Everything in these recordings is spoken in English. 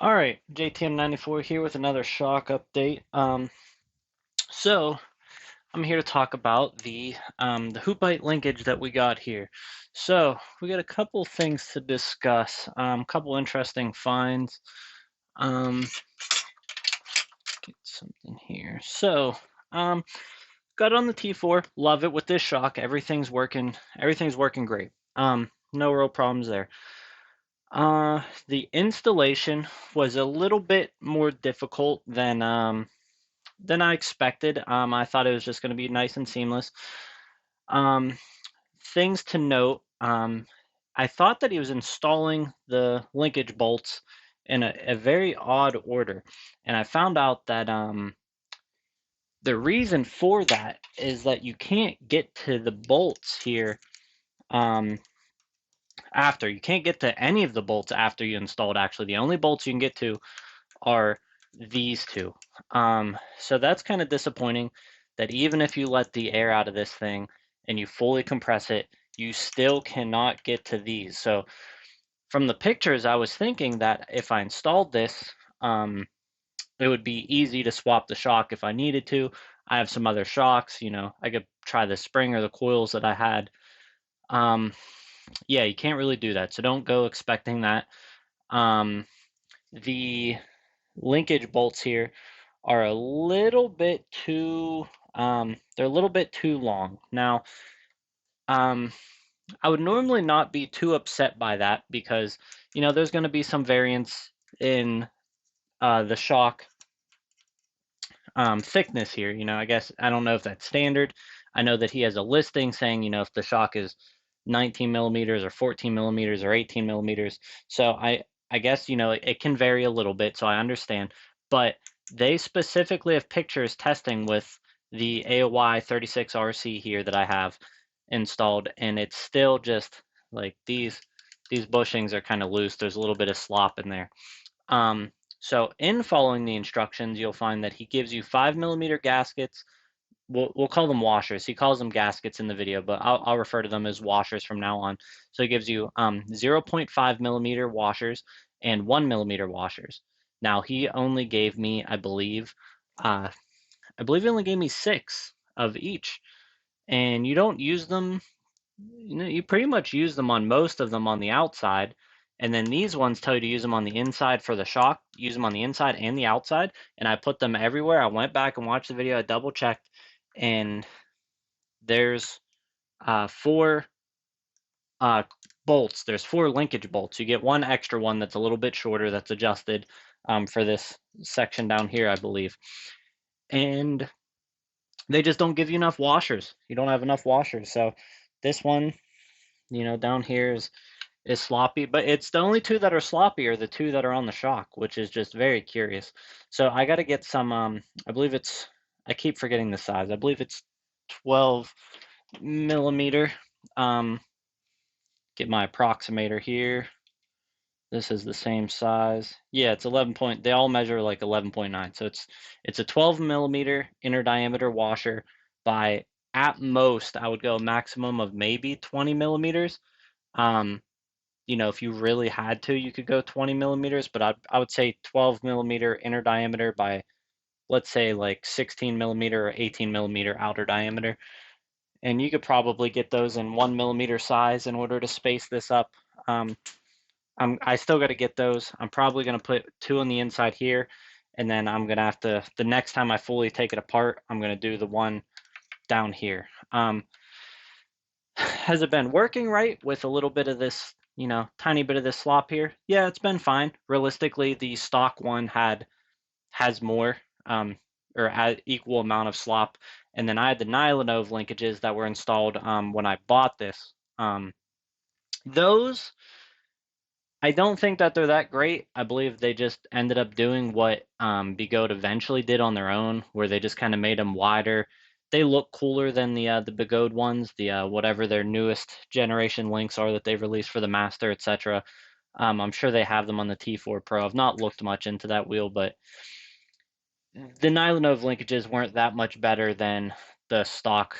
All right, JTM94 here with another shock update. So I'm here to talk about the Hoopite linkage that we got here. So we got a couple things to discuss. Couple interesting finds. Um, get something here. So got it on the T4. Love it with this shock. Everything's working. Everything's working great. No real problems there. The installation was a little bit more difficult than I expected. I thought it was just going to be nice and seamless. Um, things to note. I thought that he was installing the linkage bolts in a very odd order, and I found out that the reason for that is that you can't get to the bolts here um, after. You can't get to any of the bolts after you installed. Actually, the only bolts you can get to are these two. So that's kind of disappointing that even if you let the air out of this thing and you fully compress it, you still cannot get to these. So from the pictures, I was thinking that if I installed this, it would be easy to swap the shock if I needed to. I have some other shocks, I could try the spring or the coils that I had. Um, yeah, you can't really do that. So don't go expecting that. The linkage bolts here are a little bit too they're a little bit too long. Now, um, I would normally not be too upset by that because there's going to be some variance in the shock thickness here. I guess I don't know if that's standard. I know that he has a listing saying if the shock is 19 millimeters or 14 millimeters or 18 millimeters. So I guess it can vary a little bit. So I understand, but they specifically have pictures testing with the AOY 36RC here that I have installed, and it's still just like these bushings are kind of loose. There's a little bit of slop in there. Um, so in following the instructions, you'll find that he gives you 5 millimeter gaskets. We'll call them washers. He calls them gaskets in the video, but I'll refer to them as washers from now on. So he gives you 0.5 millimeter washers and 1 millimeter washers. Now he only gave me, I believe he only gave me 6 of each, and you don't use them. You pretty much use them on most of them on the outside, and then these ones tell you to use them on the inside for the shock. Use them on the inside and the outside, and I put them everywhere. I went back and watched the video. I double checked, and there's 4 uh, bolts. There's 4 linkage bolts. You get one extra one that's a little bit shorter that's adjusted for this section down here, I believe. And they just don't give you enough washers. You don't have enough washers. So this one, down here is sloppy, but it's the only 2 that are sloppy are the 2 that are on the shock, which is just very curious. So I got to get some, I believe I keep forgetting the size. I believe it's 12 millimeter. Get my approximator here. This is the same size. Yeah, it's 11 point. They all measure like 11.9. So it's a 12 millimeter inner diameter washer by at most I would go a maximum of maybe 20 millimeters. Um, if you really had to, you could go 20 millimeters, but I would say 12 millimeter inner diameter by, let's say, like 16 millimeter or 18 millimeter outer diameter. And you could probably get those in 1 millimeter size in order to space this up. Um, I still got to get those. I'm probably going to put 2 on the inside here, and then I'm going to have to, the next time I fully take it apart, I'm going to do the one down here. Has it been working right with a little bit of this, tiny bit of this slop here? Yeah, it's been fine. Realistically, the stock one has more, or equal amount of slop, and then I had the Nylonov linkages that were installed when I bought this. Those, I don't think that they're that great. I believe they just ended up doing what Begode eventually did on their own, where they just kind of made them wider. They look cooler than the Begode ones, the whatever their newest generation links are that they've released for the Master, etc. I'm sure they have them on the T4 Pro. I've not looked much into that wheel, but the Nylonov linkages weren't that much better than the stock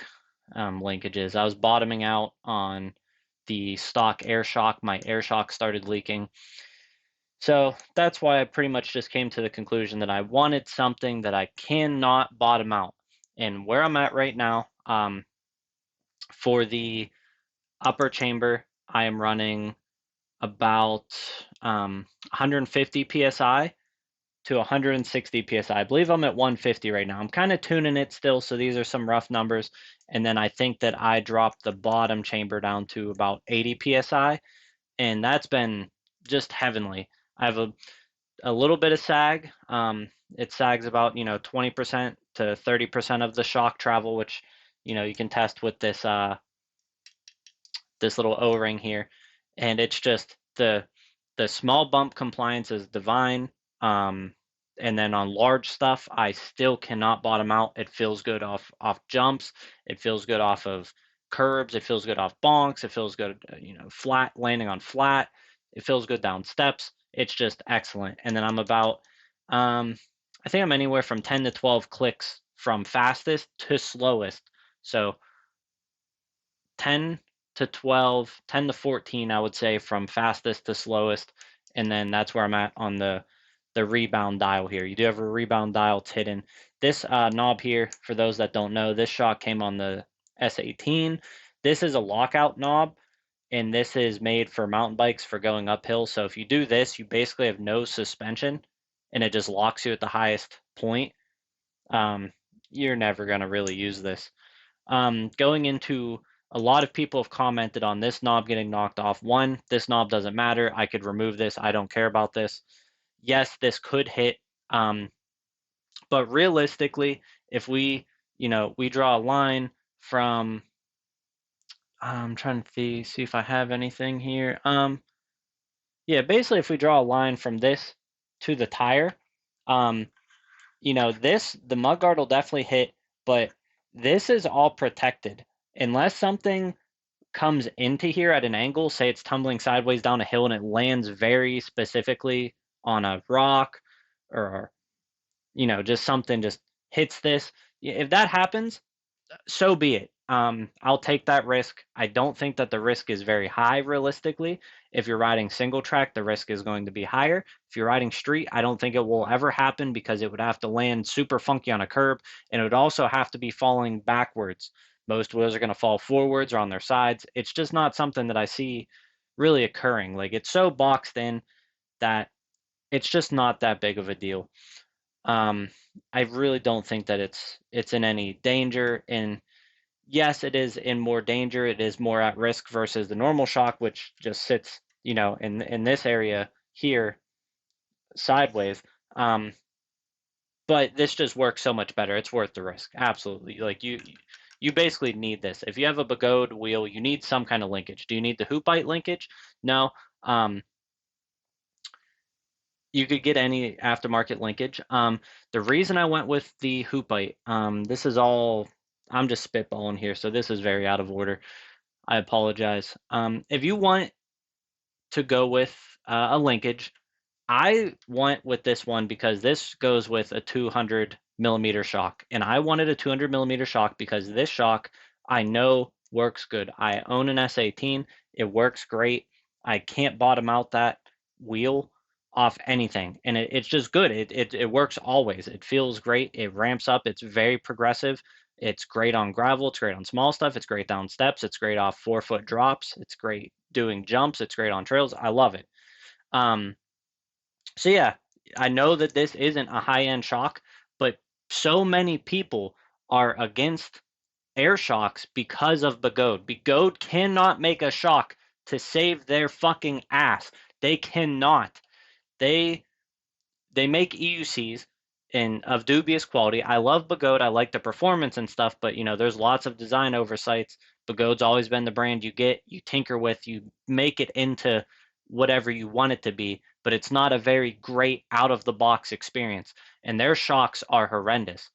linkages. I was bottoming out on the stock air shock. My air shock started leaking. So that's why I pretty much just came to the conclusion that I wanted something that I cannot bottom out. And where I'm at right now, for the upper chamber, I am running about 150 psi to 160 psi. I believe I'm at 150 right now. I'm kind of tuning it still, so these are some rough numbers. And then I think that I dropped the bottom chamber down to about 80 psi, and that's been just heavenly. I have a little bit of sag. It sags about 20% to 30% of the shock travel, which you can test with this little O-ring here, and it's just the small bump compliance is divine. Um, and then on large stuff, I still cannot bottom out. It feels good off jumps. It feels good off of curbs. It feels good off bonks. It feels good, flat landing on flat. It feels good down steps. It's just excellent. And then I'm about, I think I'm anywhere from 10 to 12 clicks from fastest to slowest. So 10 to 12, 10 to 14, I would say, from fastest to slowest. And then that's where I'm at on the rebound dial here. You do have a rebound dial. It's hidden. This knob here, for those that don't know, this shock came on the S18. This is a lockout knob, and this is made for mountain bikes for going uphill. So if you do this, you basically have no suspension, and it just locks you at the highest point. You're never going to really use this. Going into a lot of people have commented on this knob getting knocked off. One, this knob doesn't matter. I could remove this. I don't care about this. Yes, this could hit, but realistically, if we draw a line from, I'm trying to see if I have anything here. Yeah, basically, if we draw a line from this to the tire, um, the mudguard will definitely hit, but this is all protected unless something comes into here at an angle, say it's tumbling sideways down a hill and it lands very specifically on a rock, or just something just hits this. If that happens, so be it. I'll take that risk. I don't think that the risk is very high realistically. If you're riding single track, the risk is going to be higher. If you're riding street, I don't think it will ever happen because it would have to land super funky on a curb, and it would also have to be falling backwards. Most wheels are going to fall forwards or on their sides. It's just not something that I see really occurring. Like, it's so boxed in that it's just not that big of a deal. Um, I really don't think that it's in any danger. And yes, it is in more danger. It is more at risk versus the normal shock, which just sits, in this area here sideways. Um, but this just works so much better. It's worth the risk. Absolutely. Like, you basically need this. If you have a Begode wheel, you need some kind of linkage. Do you need the Hoopite linkage? No. Um, you could get any aftermarket linkage. The reason I went with the Hoopite, this is all, I'm just spitballing here, so this is very out of order. I apologize. If you want to go with a linkage, I went with this one because this goes with a 200 millimeter shock, and I wanted a 200 millimeter shock because this shock I know works good. I own an S18. It works great. I can't bottom out that wheel off anything, and it's just good. It works always. It feels great. It ramps up. It's very progressive. It's great on gravel. It's great on small stuff. It's great down steps. It's great off 4-foot drops. It's great doing jumps. It's great on trails. I love it. Um, so yeah, I know that this isn't a high-end shock, but so many people are against air shocks because of Begode. Begode cannot make a shock to save their fucking ass. They cannot. They they make EUCs of dubious quality. I love Begode. I like the performance and stuff, but there's lots of design oversights. Begode's always been the brand you get, you tinker with, you make it into whatever you want it to be, but it's not a very great out of the box experience. And their shocks are horrendous.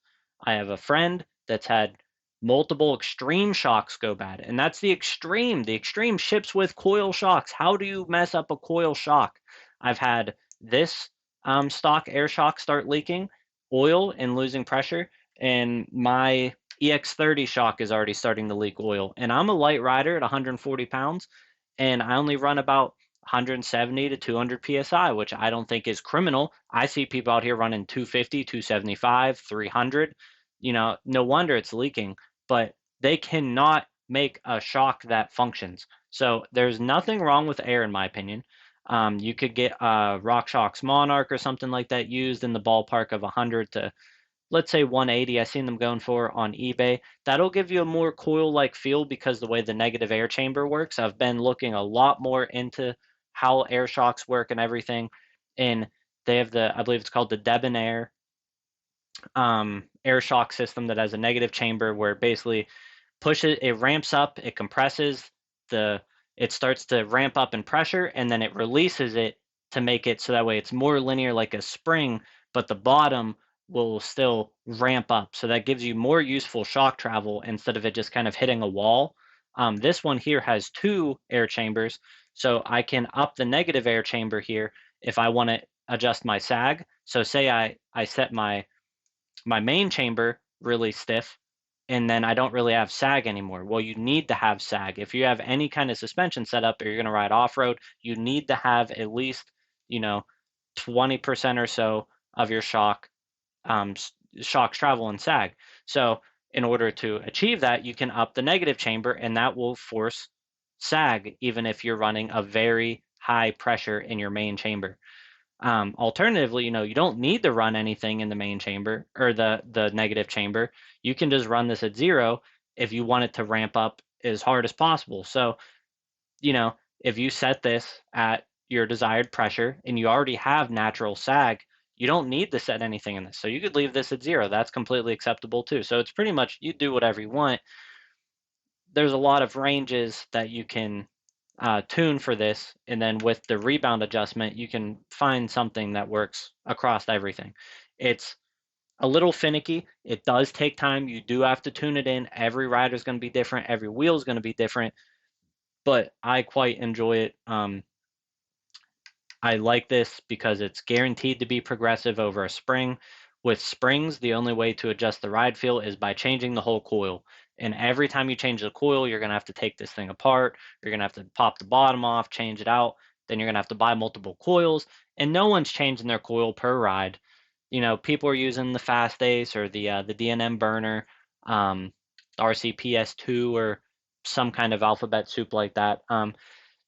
I have a friend that's had multiple extreme shocks go bad, and that's the extreme. The extreme ships with coil shocks. How do you mess up a coil shock? I've had this stock air shock start leaking oil and losing pressure, and my EX30 shock is already starting to leak oil. And I'm a light rider at 140 pounds, and I only run about 170 to 200 psi, which I don't think is criminal. I see people out here running 250, 275, 300. No wonder it's leaking, but they cannot make a shock that functions. So there's nothing wrong with air, in my opinion. You could get a RockShox Monarch or something like that used in the ballpark of 100 to, let's say, 180. I've seen them going for on eBay. That'll give you a more coil-like feel because the way the negative air chamber works. I've been looking a lot more into how air shocks work and everything, and they have I believe it's called the Debonair air shock system that has a negative chamber where basically it ramps up, it compresses, the it starts to ramp up in pressure, and then it releases it to make it so that way it's more linear like a spring, but the bottom will still ramp up. So that gives you more useful shock travel instead of it just kind of hitting a wall. This one here has two air chambers, so I can up the negative air chamber here if I want to adjust my sag. So say I set my main chamber really stiff, and then I don't really have sag anymore. Well, you need to have sag. If you have any kind of suspension setup or you're going to ride off-road, you need to have at least, 20% or so of your shocks travel in sag. So in order to achieve that, you can up the negative chamber, and that will force sag even if you're running a very high pressure in your main chamber. Alternatively, you don't need to run anything in the main chamber or the negative chamber. You can just run this at 0 if you want it to ramp up as hard as possible. So, if you set this at your desired pressure and you already have natural sag, you don't need to set anything in this. So you could leave this at 0. That's completely acceptable too. So it's pretty much you do whatever you want. There's a lot of ranges that you can tune for this, and then with the rebound adjustment, you can find something that works across everything. It's a little finicky. It does take time. You do have to tune it in. Every rider is going to be different. Every wheel is going to be different, but I quite enjoy it. I like this because it's guaranteed to be progressive over a spring. With springs, the only way to adjust the ride feel is by changing the whole coil. And every time you change the coil, you're going to have to take this thing apart. You're going to have to pop the bottom off, change it out. Then you're going to have to buy multiple coils. And no one's changing their coil per ride. People are using the Fast Ace or the D&M burner, RCPS2 or some kind of alphabet soup like that.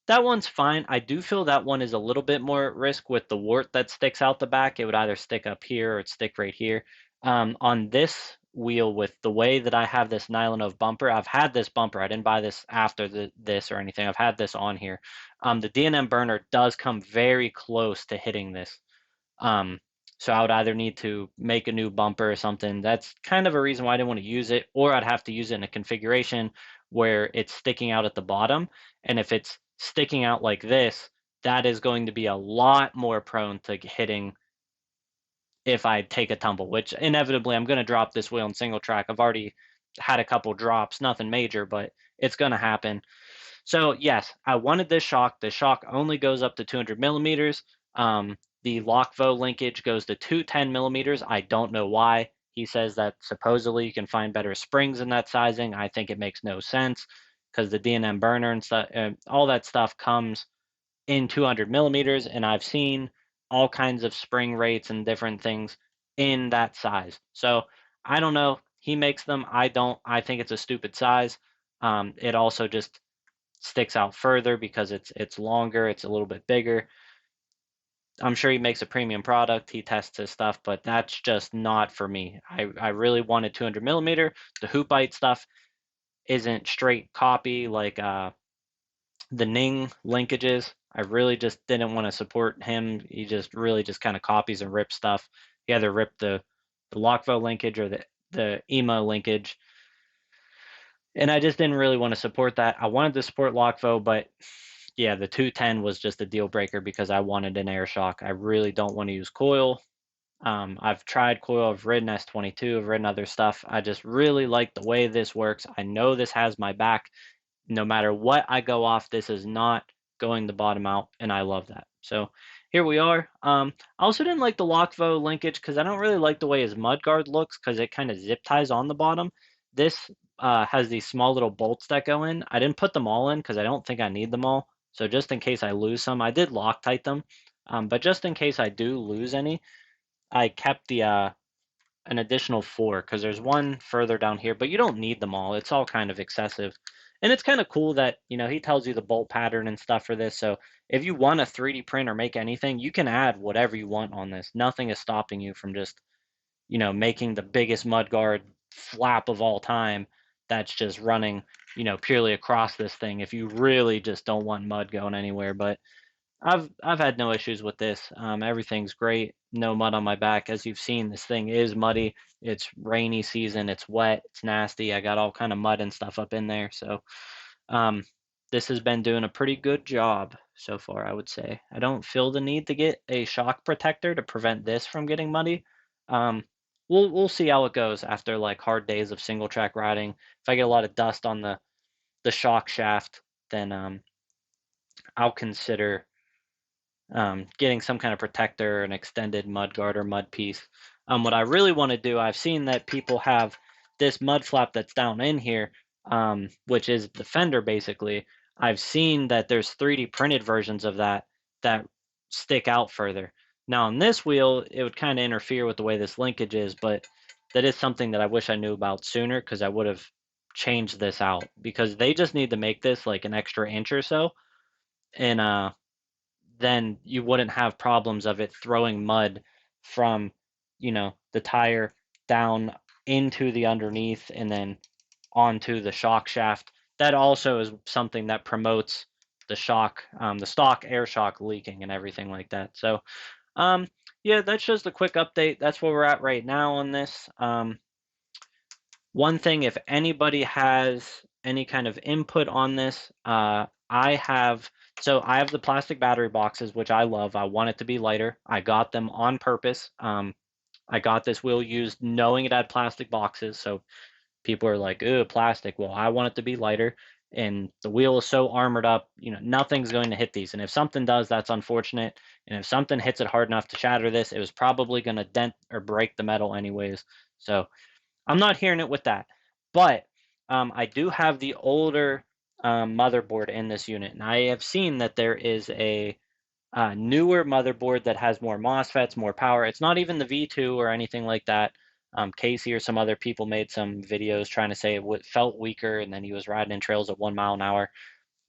That one's fine. I do feel that one is a little bit more at risk with the wart that sticks out the back. It would either stick up here or it'd stick right here. On this wheel, with the way that I have this nylon bumper, I've had this bumper. I didn't buy this after this or anything. I've had this on here. The D&M burner does come very close to hitting this. So I would either need to make a new bumper or something. That's kind of a reason why I didn't want to use it, or I'd have to use it in a configuration where it's sticking out at the bottom. And if it's sticking out like this, that is going to be a lot more prone to hitting if I take a tumble, which inevitably I'm going to drop this wheel in single track. I've already had a couple drops, nothing major, but it's going to happen. So yes, I wanted this shock. The shock only goes up to 200 millimeters. The Lockvo linkage goes to 210 millimeters. I don't know why. He says that supposedly you can find better springs in that sizing. I think it makes no sense because the D&M burner and stuff, all that stuff comes in 200 millimeters, and I've seen all kinds of spring rates and different things in that size. So I don't know. He makes them. I don't. I think it's a stupid size. It also just sticks out further because it's longer. It's a little bit bigger. I'm sure he makes a premium product. He tests his stuff, but that's just not for me. I really wanted 200 millimeter. The Hoopite stuff isn't straight copy like the Ning linkages. I really just didn't want to support him. He just really just kind of copies and rips stuff. He either ripped the Lockvo linkage or the EMO linkage. And I just didn't really want to support that. I wanted to support Lockvo, but yeah, the 210 was just a deal breaker because I wanted an air shock. I really don't want to use coil. I've tried coil, I've ridden S22, I've ridden other stuff. I just really like the way this works. I know this has my back. No matter what I go off, this is not going to bottom out, and I love that. So here we are. I also didn't like the Lockvo linkage because I don't really like the way his mudguard looks because it kind of zip ties on the bottom. This has these small little bolts that go in. I didn't put them all in because I don't think I need them all. So just in case I lose some, I did Loctite them, but just in case I do lose any, I kept the an additional 4 because there's one further down here, but you don't need them all. It's all kind of excessive. And it's kind of cool that, he tells you the bolt pattern and stuff for this. So if you want to 3D print or make anything, you can add whatever you want on this. Nothing is stopping you from just, making the biggest mudguard flap of all time that's just running, purely across this thing if you really just don't want mud going anywhere. But I've had no issues with this. Everything's great. No mud on my back. As you've seen, this thing is muddy. It's rainy season. It's wet. It's nasty. I got all kind of mud and stuff up in there. So um, this has been doing a pretty good job so far, I would say. I don't feel the need to get a shock protector to prevent this from getting muddy. Um, we'll see how it goes after like hard days of single track riding. If I get a lot of dust on the shock shaft, then I'll consider getting some kind of protector, an extended mud guard or mud piece. What I really want to do, I've seen that people have this mud flap that's down in here, which is the fender basically. I've seen that there's 3D printed versions of that stick out further. Now on this wheel, it would kind of interfere with the way this linkage is, but that is something that I wish I knew about sooner because I would have changed this out because they just need to make this like an extra inch or so. And then you wouldn't have problems of it throwing mud from, the tire down into the underneath and then onto the shock shaft. That also is something that promotes the stock air shock leaking and everything like that. So, yeah, that's just a quick update. That's where we're at right now on this. One thing, if anybody has any kind of input on this, I have the plastic battery boxes, which I love. I want it to be lighter. I got them on purpose. I got this wheel used knowing it had plastic boxes. So people are like, "Ooh, plastic." Well, I want it to be lighter, and the wheel is so armored up. Nothing's going to hit these. And if something does, that's unfortunate. And if something hits it hard enough to shatter this, it was probably going to dent or break the metal anyways. So I'm not hearing it with that. But I do have the older motherboard in this unit, and I have seen that there is a newer motherboard that has more MOSFETs, more power. It's not even the V2 or anything like that. Casey or some other people made some videos trying to say it felt weaker, and then he was riding in trails at 1 mile an hour.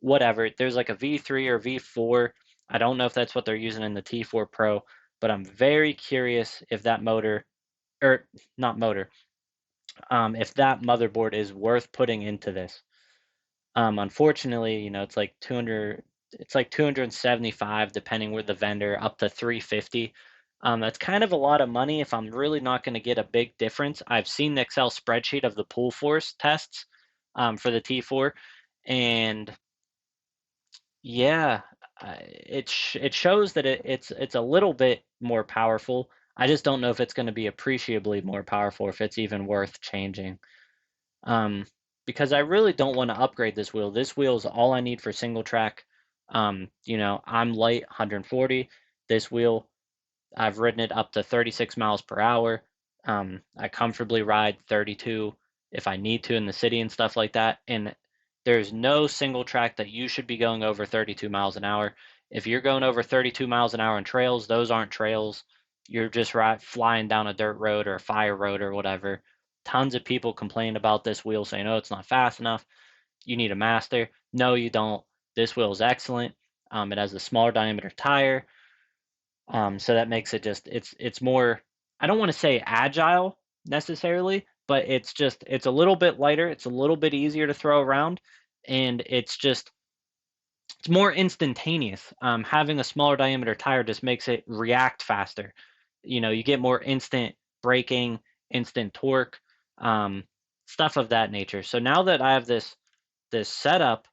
Whatever. There's like a V3 or V4. I don't know if that's what they're using in the T4 Pro, but I'm very curious if that motor, or not motor, if that motherboard is worth putting into this. Unfortunately, it's like 275 depending where the vendor, up to 350. That's kind of a lot of money if I'm really not going to get a big difference. I've seen the Excel spreadsheet of the pull force tests for the T4, and yeah, it shows that it's a little bit more powerful. I just don't know if it's going to be appreciably more powerful, if it's even worth changing. Um, because I really don't want to upgrade this wheel. This wheel is all I need for single track. I'm light 140. This wheel, I've ridden it up to 36 miles per hour. I comfortably ride 32 if I need to in the city and stuff like that. And there's no single track that you should be going over 32 miles an hour. If you're going over 32 miles an hour in trails, those aren't trails. You're just flying down a dirt road or a fire road or whatever. Tons of people complain about this wheel saying, oh, it's not fast enough. You need a master. No, you don't. This wheel is excellent. It has a smaller diameter tire. So that makes it it's more, I don't want to say agile necessarily, but it's a little bit lighter. It's a little bit easier to throw around, and it's more instantaneous. Having a smaller diameter tire just makes it react faster. You get more instant braking, instant torque, um, stuff of that nature. So now that I have this setup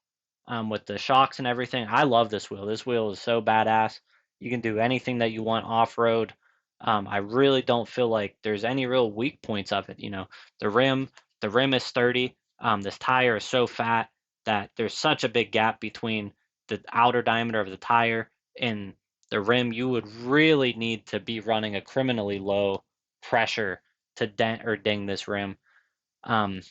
with the shocks and everything. I love this wheel. This wheel is so badass. You can do anything that you want off road. I really don't feel like there's any real weak points of it. The rim, the rim is sturdy. This tire is so fat that there's such a big gap between the outer diameter of the tire and the rim. You would really need to be running a criminally low pressure to dent or ding this rim. Um,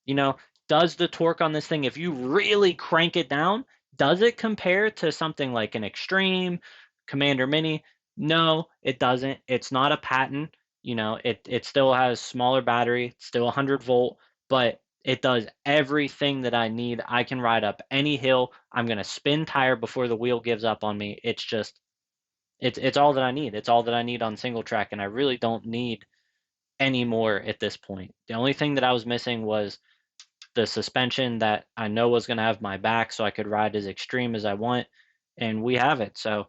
you know, does the torque on this thing, if you really crank it down, Does it compare to something like an Extreme, Commander Mini? No, it doesn't. It's not a patent. It still has smaller battery, it's still 100-volt, but it does everything that I need. I can ride up any hill. I'm gonna spin tire before the wheel gives up on me. It's all that I need. It's all that I need on single track, and I really don't need any more at this point. The only thing that I was missing was the suspension that I know was going to have my back so I could ride as extreme as I want, and we have it. So,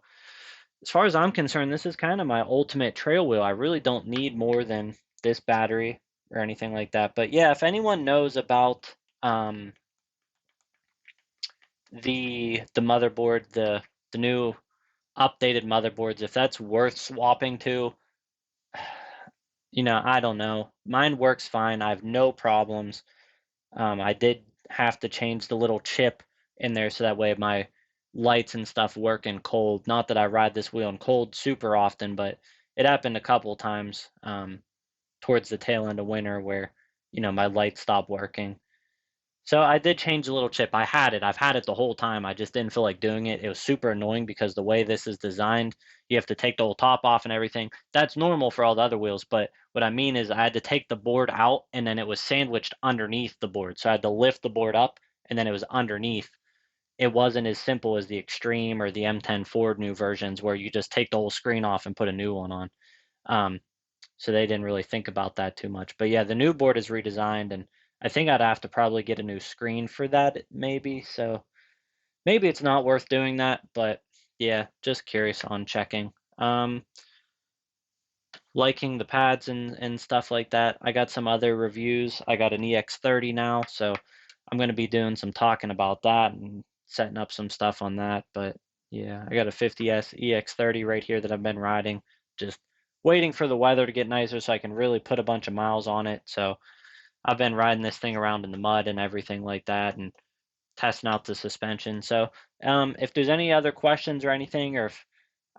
as far as I'm concerned, this is kind of my ultimate trail wheel. I really don't need more than this battery or anything like that. But yeah, if anyone knows about the motherboard, the new updated motherboards, if that's worth swapping to, I don't know. Mine works fine. I have no problems. I did have to change the little chip in there so that way my lights and stuff work in cold. Not that I ride this wheel in cold super often, but it happened a couple times towards the tail end of winter where, my lights stopped working. So I did change the little chip. I had it. I've had it the whole time. I just didn't feel like doing it. It was super annoying because the way this is designed, you have to take the whole top off and everything. That's normal for all the other wheels, but what I mean is I had to take the board out and then it was sandwiched underneath the board. So I had to lift the board up and then it was underneath. It wasn't as simple as the Extreme or the M10 Ford new versions where you just take the whole screen off and put a new one on. Um, so they didn't really think about that too much. But yeah, the new board is redesigned, and I think I'd have to probably get a new screen for that, maybe. So maybe it's not worth doing that, but yeah, just curious on checking. Liking the pads and stuff like that. I got some other reviews. I got an EX30 now, so I'm going to be doing some talking about that and setting up some stuff on that. But yeah, I got a 50S EX30 right here that I've been riding, just waiting for the weather to get nicer so I can really put a bunch of miles on it. So I've been riding this thing around in the mud and everything like that and testing out the suspension. So if there's any other questions or anything, or if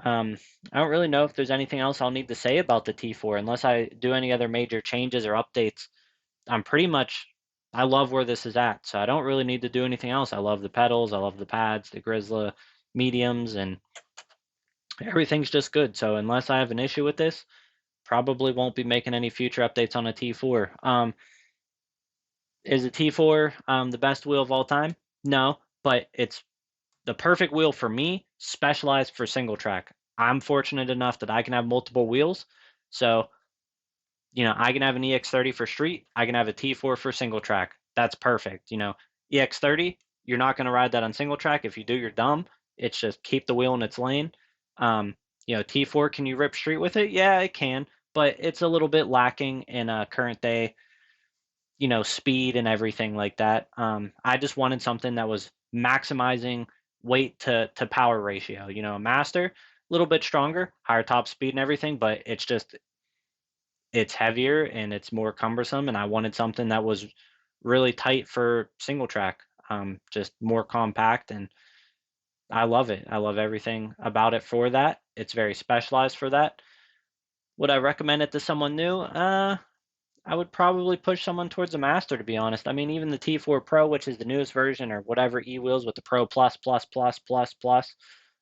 I don't really know if there's anything else I'll need to say about the T4 unless I do any other major changes or updates. I'm pretty much, I love where this is at, so I don't really need to do anything else. I love the pedals, I love the pads, the Grizzly mediums, and everything's just good. So unless I have an issue with this, probably won't be making any future updates on a T4. Is a T4 the best wheel of all time? No, but it's the perfect wheel for me, specialized for single track. I'm fortunate enough that I can have multiple wheels. So, I can have an EX30 for street, I can have a T4 for single track. That's perfect. EX30, you're not going to ride that on single track. If you do, you're dumb. It's just keep the wheel in its lane. T4, can you rip street with it? Yeah, it can, but it's a little bit lacking in current day speed and everything like that. I just wanted something that was maximizing weight to power ratio. A Master, a little bit stronger, higher top speed and everything, but it's heavier and it's more cumbersome. And I wanted something that was really tight for single track, just more compact. And I love it. I love everything about it for that. It's very specialized for that. Would I recommend it to someone new? I would probably push someone towards a master, to be honest. I mean, even the T4 Pro, which is the newest version, or whatever e-wheels with the Pro Plus, Plus, Plus, Plus, Plus,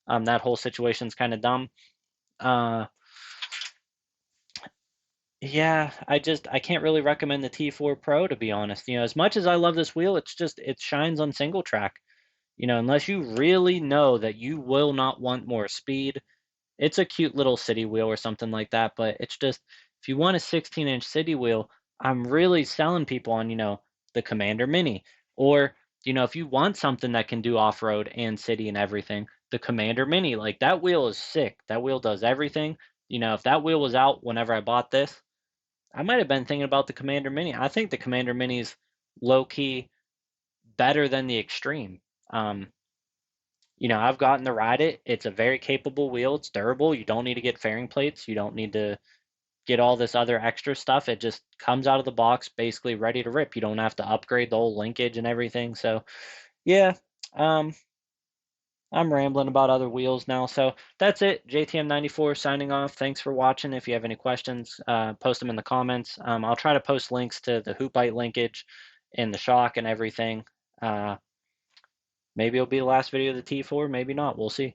that whole situation's kind of dumb. Uh, yeah, I can't really recommend the T4 Pro, to be honest. As much as I love this wheel, it shines on single track. Unless you really know that you will not want more speed, it's a cute little city wheel or something like that, but it's just if you want a 16-inch city wheel, I'm really selling people on, the Commander Mini. Or, if you want something that can do off-road and city and everything, the Commander Mini. Like that wheel is sick. That wheel does everything. If that wheel was out whenever I bought this, I might have been thinking about the Commander Mini. I think the Commander Mini's low key better than the Extreme. Um, I've gotten to ride it. It's a very capable wheel. It's durable. You don't need to get fairing plates. You don't need to get all this other extra stuff. It just comes out of the box basically ready to rip. You don't have to upgrade the whole linkage and everything. So, yeah, um, I'm rambling about other wheels now. So that's it. JTM94 signing off. Thanks for watching. If you have any questions, post them in the comments. I'll try to post links to the Hoopite linkage and the shock and everything. Uh, Maybe it'll be the last video of the T4, maybe not. We'll see.